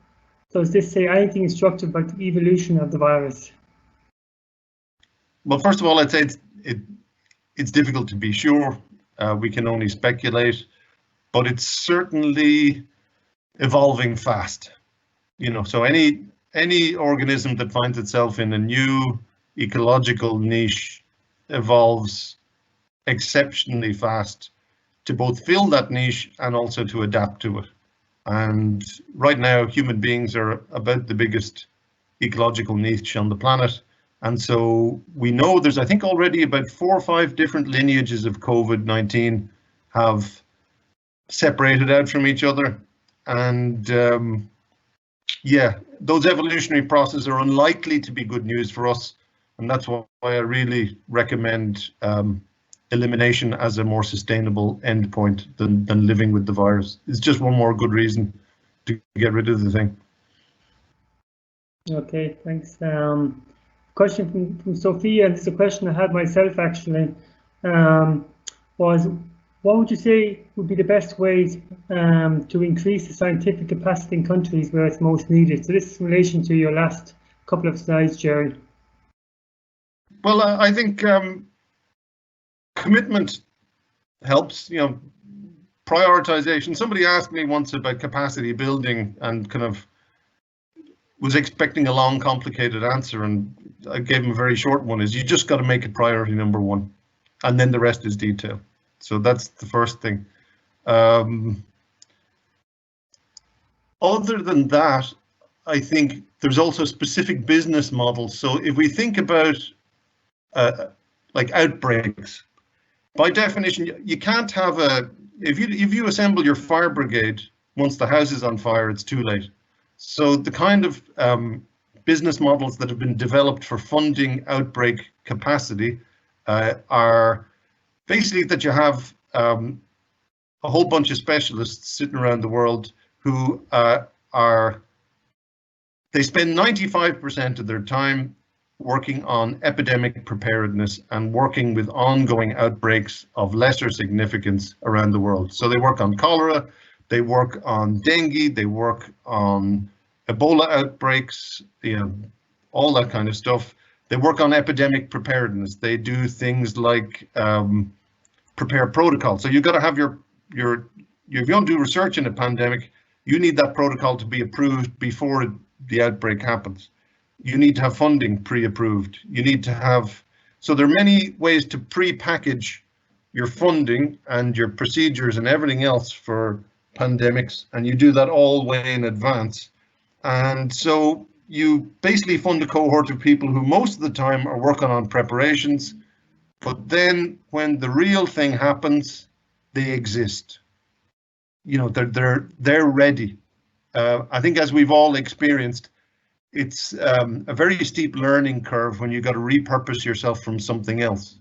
Does this say anything instructive about the evolution of the virus? Well, first of all, I'd say it's difficult to be sure. We can only speculate, but it's certainly evolving fast. You know, so any organism that finds itself in a new ecological niche evolves exceptionally fast to both fill that niche and also to adapt to it. And right now, human beings are about the biggest ecological niche on the planet. And so we know there's, I think, already about 4 or 5 different lineages of COVID-19 have separated out from each other. And yeah, those evolutionary processes are unlikely to be good news for us. And that's why I really recommend elimination as a more sustainable endpoint than living with the virus. It's just one more good reason to get rid of the thing. Okay, thanks. Question from Sophia, and it's a question I had myself actually, was what would you say would be the best ways to increase the scientific capacity in countries where it's most needed? So this is in relation to your last couple of slides, Gerry. Well, I think commitment helps, you know, prioritization. Somebody asked me once about capacity building and kind of was expecting a long, complicated answer, and I gave him a very short one, is you just got to make it priority number 1, and then the rest is detail. So that's the first thing. Other than that, I think there's also specific business models. So if we think about like outbreaks, by definition, you can't have if you assemble your fire brigade once the house is on fire, it's too late. So the kind of business models that have been developed for funding outbreak capacity are basically that you have a whole bunch of specialists sitting around the world who they spend 95% of their time working on epidemic preparedness and working with ongoing outbreaks of lesser significance around the world. So they work on cholera, they work on dengue, they work on Ebola outbreaks, you know, all that kind of stuff. They work on epidemic preparedness. They do things like prepare protocols. So you've got to have if you don't do research in a pandemic, you need that protocol to be approved before the outbreak happens. You need to have funding pre-approved. You need to have, so there are many ways to pre-package your funding and your procedures and everything else for pandemics, and you do that all way in advance. And so you basically fund a cohort of people who most of the time are working on preparations, but then when the real thing happens, they exist. You know, they're ready. I think, as we've all experienced, it's a very steep learning curve when you got to repurpose yourself from something else.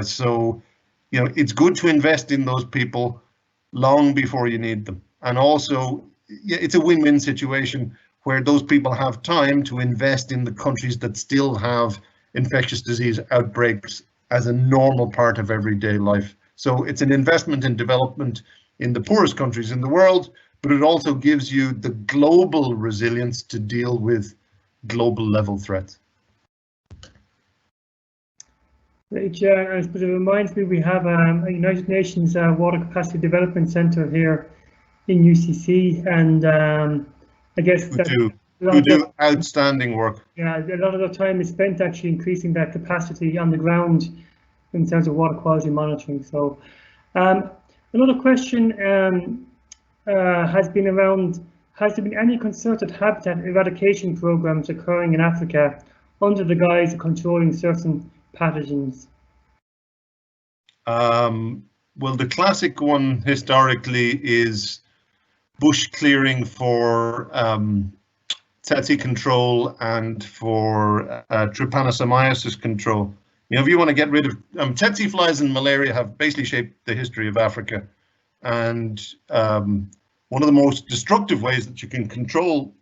So, you know, it's good to invest in those people long before you need them. And also, yeah, it's a win-win situation where those people have time to invest in the countries that still have infectious disease outbreaks as a normal part of everyday life. So it's an investment in development in the poorest countries in the world, but it also gives you the global resilience to deal with global level threats. Great, yeah, I suppose it reminds me we have a United Nations Water Capacity Development Centre here in UCC, and I guess who do outstanding work. Yeah, a lot of the time is spent actually increasing that capacity on the ground in terms of water quality monitoring. So another question has been around, has there been any concerted habitat eradication programs occurring in Africa under the guise of controlling certain pathogens? Well, the classic one historically is bush clearing for tsetse control and for trypanosomiasis control. You know, if you want to get rid of tsetse flies and malaria have basically shaped the history of Africa, and one of the most destructive ways that you can control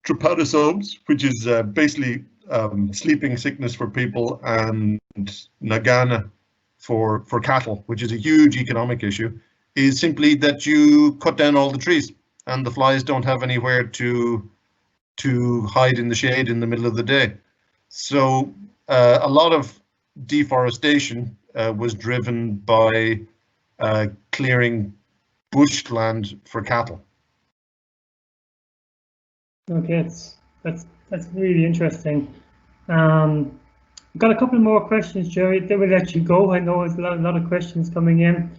trypanosomes, which is basically sleeping sickness for people, and nagana for cattle, which is a huge economic issue, is simply that you cut down all the trees and the flies don't have anywhere to hide in the shade in the middle of the day. So a lot of deforestation was driven by clearing bushland for cattle. Okay, that's really interesting. We've got a couple more questions, Gerry. Then we'll let you go. I know there's a lot of questions coming in.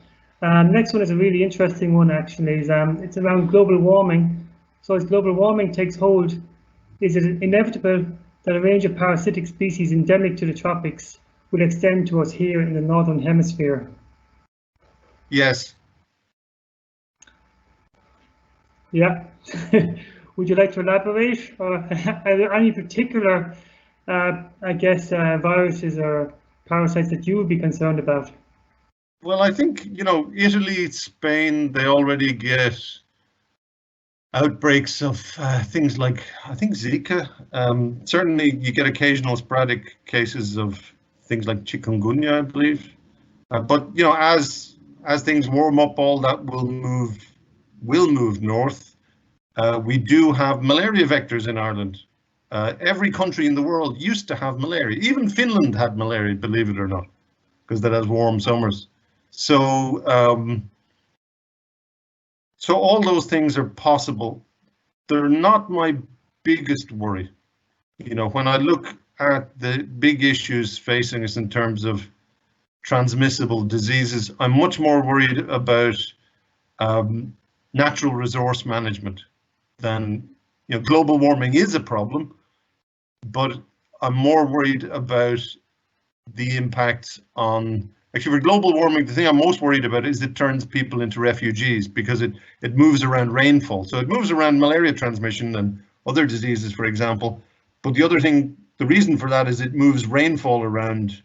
Next one is a really interesting one, actually. It's around global warming. So as global warming takes hold, is it inevitable that a range of parasitic species endemic to the tropics will extend to us here in the Northern Hemisphere? Yes. Yeah. Would you like to elaborate, or are there any particular, I guess, viruses or parasites that you would be concerned about? Well, I think, you know, Italy, Spain, they already get outbreaks of things like, I think, Zika. Certainly, you get occasional sporadic cases of things like chikungunya, I believe. But you know, as things warm up, all that will move north. We do have malaria vectors in Ireland. Every country in the world used to have malaria. Even Finland had malaria, believe it or not, because that has warm summers. So, so all those things are possible. They're not my biggest worry. You know, when I look at the big issues facing us in terms of transmissible diseases, I'm much more worried about natural resource management than, you know, global warming is a problem, but I'm more worried about the impacts on, actually for global warming, the thing I'm most worried about is it turns people into refugees, because it moves around rainfall. So it moves around malaria transmission and other diseases, for example. But the other thing, the reason for that is it moves rainfall around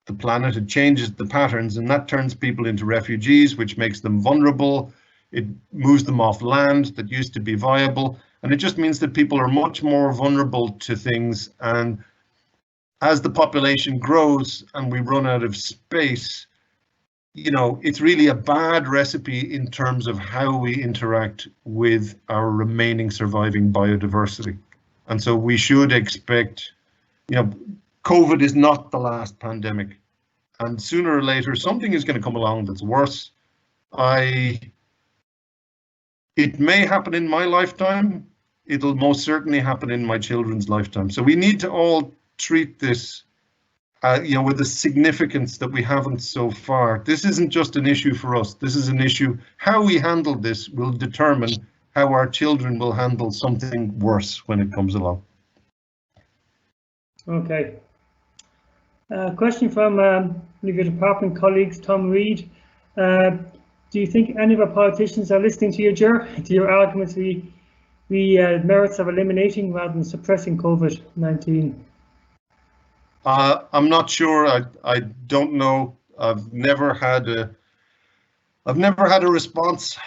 the planet, it changes the patterns, and that turns people into refugees, which makes them vulnerable. It moves them off land that used to be viable, and it just means that people are much more vulnerable to things. And as the population grows and we run out of space, you know, it's really a bad recipe in terms of how we interact with our remaining surviving biodiversity. And so we should expect, you know, COVID is not the last pandemic, and sooner or later something is going to come along that's worse. It may happen in my lifetime. It'll most certainly happen in my children's lifetime. So we need to all treat this, you know, with the significance that we haven't so far. This isn't just an issue for us. This is an issue. How we handle this will determine how our children will handle something worse when it comes along. Okay. Question from one of your department colleagues, Tom Reid. Do you think any of our politicians are listening to your arguments, the merits of eliminating rather than suppressing COVID-19? I'm not sure. I don't know. I've never had a response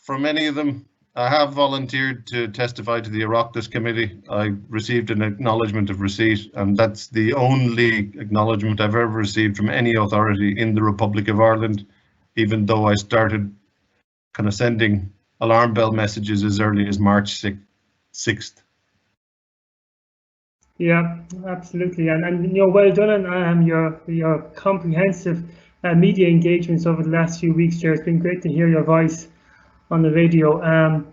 from any of them. I have volunteered to testify to the Oireachtas committee. I received an acknowledgement of receipt, and that's the only acknowledgement I've ever received from any authority in the Republic of Ireland, even though I started kind of sending alarm bell messages as early as March 6th. Yeah, absolutely, and you're well done on your comprehensive media engagements over the last few weeks, Gerry. It's been great to hear your voice on the radio.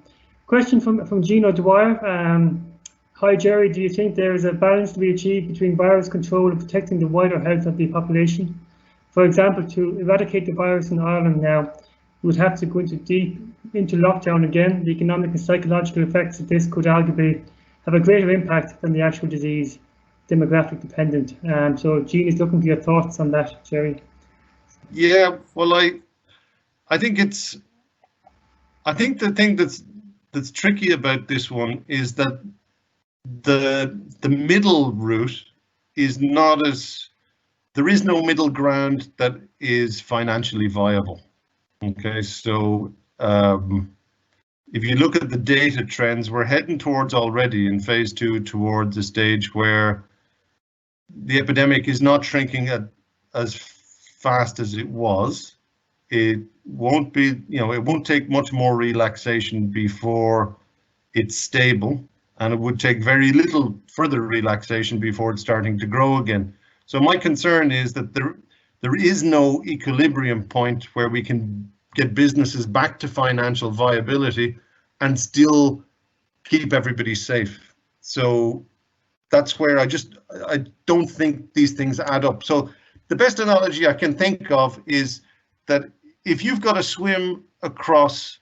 Question from Gino Dwyer. Hi Gerry, do you think there is a balance to be achieved between virus control and protecting the wider health of the population? For example, to eradicate the virus in Ireland now, we would have to go into lockdown again. The economic and psychological effects of this could arguably have a greater impact than the actual disease, demographic dependent. So Jean is looking for your thoughts on that, Gerry. Yeah, well, I think the thing that's tricky about this one is that the middle route is not there is no middle ground that is financially viable. Okay, so if you look at the data trends, we're heading towards already in phase 2 towards a stage where the epidemic is not shrinking as fast as it was. It won't be, it won't take much more relaxation before it's stable, and it would take very little further relaxation before it's starting to grow again. So my concern is that there is no equilibrium point where we can get businesses back to financial viability and still keep everybody safe. So that's where I don't think these things add up. So the best analogy I can think of is that if you've got to swim across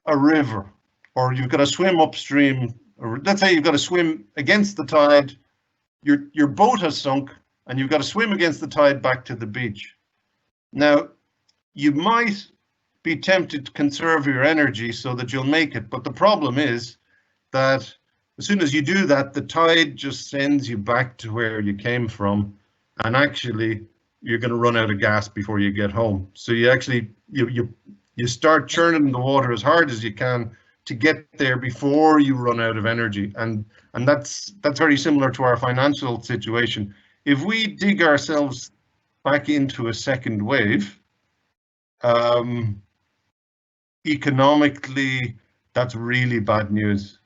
a river, or you've got to swim upstream, or let's say you've got to swim against the tide, your boat has sunk and you've got to swim against the tide back to the beach. Now, you might be tempted to conserve your energy so that you'll make it, but the problem is that as soon as you do that, the tide just sends you back to where you came from, and actually you're going to run out of gas before you get home. So you actually you start churning the water as hard as you can to get there before you run out of energy, and that's very similar to our financial situation. If we dig ourselves back into a second wave, economically, that's really bad news.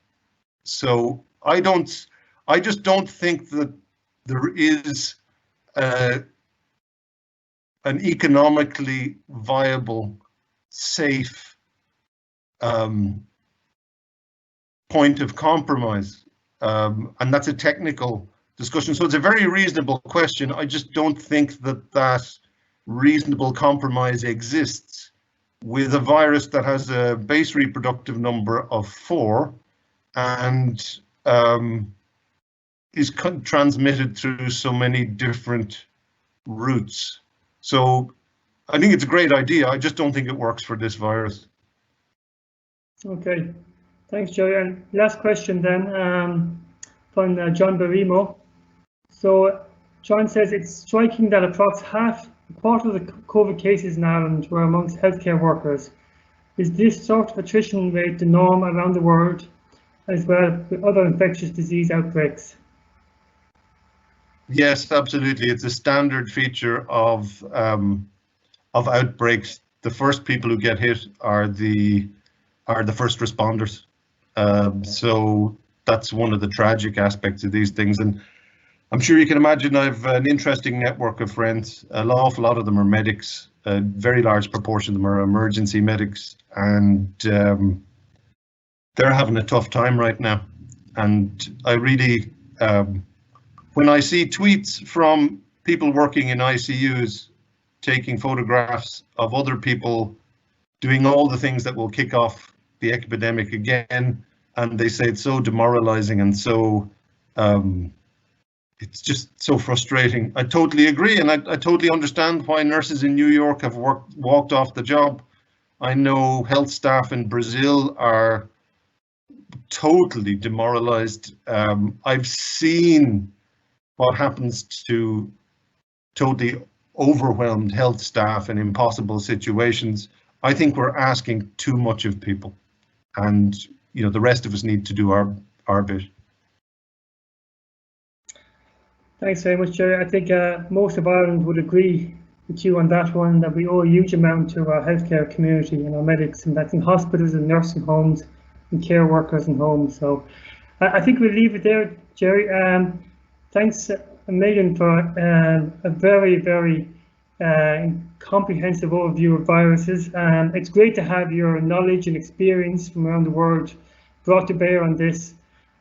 So I just don't think that there is an economically viable, safe point of compromise, and that's a technical discussion. So it's a very reasonable question. I just don't think that reasonable compromise exists with a virus that has a base reproductive number of 4 and is transmitted through so many different routes. So I think it's a great idea. I just don't think it works for this virus. Okay, thanks, Gerry. And last question then from John Barimo. So John says it's striking that approximately a quarter of the COVID cases in Ireland were amongst healthcare workers. Is this sort of attrition rate the norm around the world, as well with other infectious disease outbreaks? Yes, absolutely. It's a standard feature of outbreaks. The first people who get hit are the first responders. So that's one of the tragic aspects of these things. And I'm sure you can imagine I've an interesting network of friends. An awful lot of them are medics. A very large proportion of them are emergency medics, and they're having a tough time right now. And I really, when I see tweets from people working in ICUs taking photographs of other people doing all the things that will kick off the epidemic again, and they say it's so demoralizing and so it's just so frustrating. I totally agree, and I totally understand why nurses in New York have walked off the job. I know health staff in Brazil are totally demoralized. I've seen what happens to totally overwhelmed health staff in impossible situations. I think we're asking too much of people, and the rest of us need to do our bit. Thanks very much, Gerry. I think most of Ireland would agree with you on that one, that we owe a huge amount to our healthcare community and our medics, and that's in hospitals and nursing homes and care workers in homes. So I think we'll leave it there, Gerry. Thanks a million for a very, very comprehensive overview of viruses. It's great to have your knowledge and experience from around the world brought to bear on this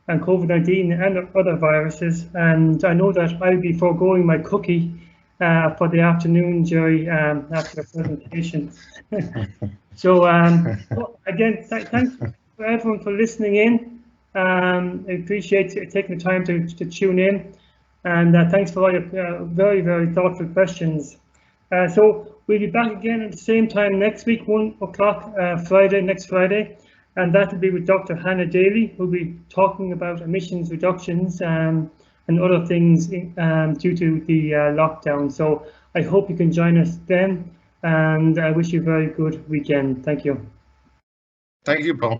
and COVID-19 and other viruses. And I know that I'll be foregoing my cookie for the afternoon, Gerry, after the presentation. So again, thanks for everyone for listening in. I appreciate you taking the time to tune in, and thanks for all your very, very thoughtful questions. So we'll be back again at the same time next week, 1 o'clock next Friday, and that will be with Dr. Hannah Daly, who'll be talking about emissions reductions and other things due to the lockdown. So I hope you can join us then, and I wish you a very good weekend. Thank you. Thank you, Paul.